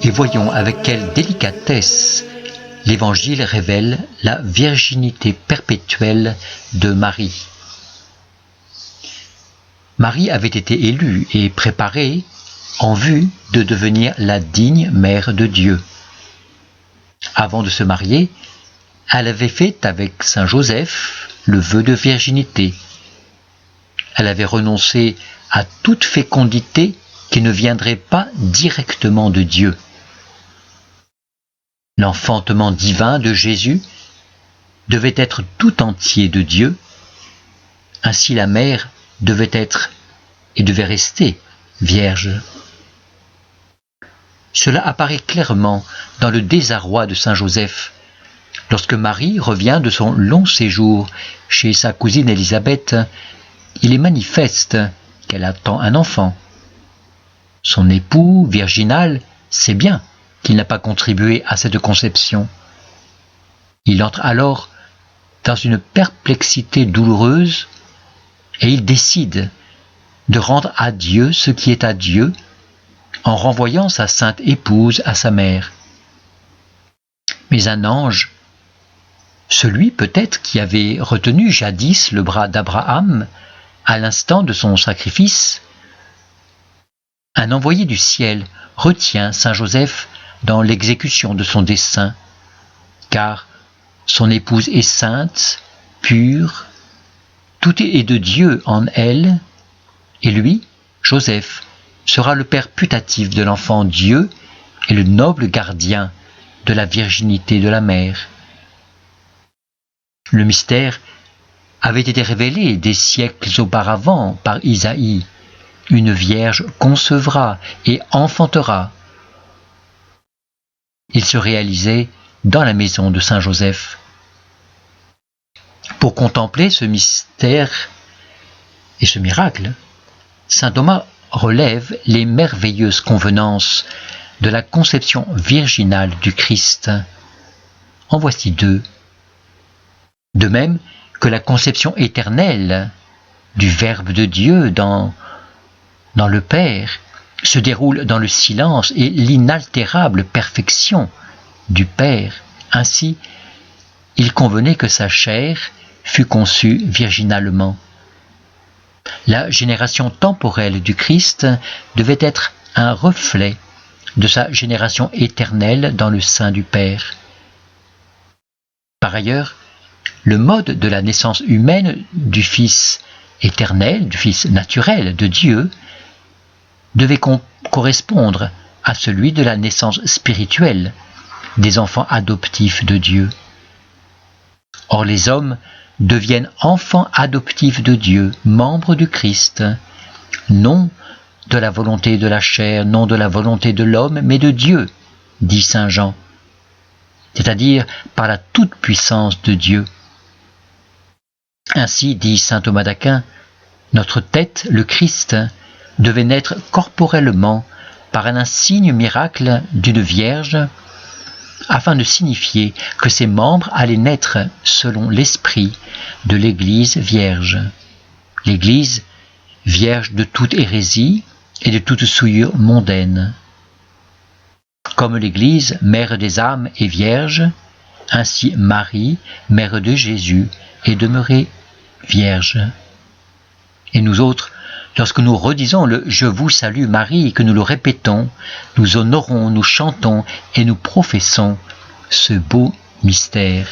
Et voyons avec quelle délicatesse l'Évangile révèle la virginité perpétuelle de Marie. Marie avait été élue et préparée en vue de devenir la digne mère de Dieu. Avant de se marier, elle avait fait avec saint Joseph le vœu de virginité. Elle avait renoncé à toute fécondité qui ne viendrait pas directement de Dieu. L'enfantement divin de Jésus devait être tout entier de Dieu. Ainsi la mère devait être et devait rester vierge. Cela apparaît clairement dans le désarroi de saint Joseph, lorsque Marie revient de son long séjour chez sa cousine Élisabeth. Il est manifeste qu'elle attend un enfant. Son époux virginal sait bien qu'il n'a pas contribué à cette conception. Il entre alors dans une perplexité douloureuse et il décide de rendre à Dieu ce qui est à Dieu en renvoyant sa sainte épouse à sa mère. Mais un ange, celui peut-être qui avait retenu jadis le bras d'Abraham à l'instant de son sacrifice, un envoyé du ciel retient saint Joseph dans l'exécution de son dessein, car son épouse est sainte, pure, tout est de Dieu en elle, et lui, Joseph, sera le père putatif de l'enfant Dieu et le noble gardien de la virginité de la mère. Le mystère avait été révélé des siècles auparavant par Isaïe. Une vierge concevra et enfantera. Il se réalisait dans la maison de saint Joseph. Pour contempler ce mystère et ce miracle, saint Thomas relève les merveilleuses convenances de la conception virginale du Christ. En voici deux. De même que la conception éternelle du Verbe de Dieu dans le Père se déroule dans le silence et l'inaltérable perfection du Père. Ainsi, il convenait que sa chair fût conçue virginalement. La génération temporelle du Christ devait être un reflet de sa génération éternelle dans le sein du Père. Par ailleurs, le mode de la naissance humaine du Fils éternel, du Fils naturel de Dieu, devait correspondre à celui de la naissance spirituelle des enfants adoptifs de Dieu. Or les hommes deviennent enfants adoptifs de Dieu, membres du Christ, non de la volonté de la chair, non de la volonté de l'homme, mais de Dieu, dit saint Jean, c'est-à-dire par la toute-puissance de Dieu. Ainsi, dit saint Thomas d'Aquin, notre tête, le Christ, devait naître corporellement par un insigne miracle d'une vierge, afin de signifier que ses membres allaient naître selon l'esprit de l'Église vierge. L'Église vierge de toute hérésie et de toute souillure mondaine. Comme l'Église, mère des âmes, est vierge, ainsi Marie, mère de Jésus, est demeurée vierge. Et nous autres, lorsque nous redisons le « Je vous salue Marie » et que nous le répétons, nous honorons, nous chantons et nous professons ce beau mystère.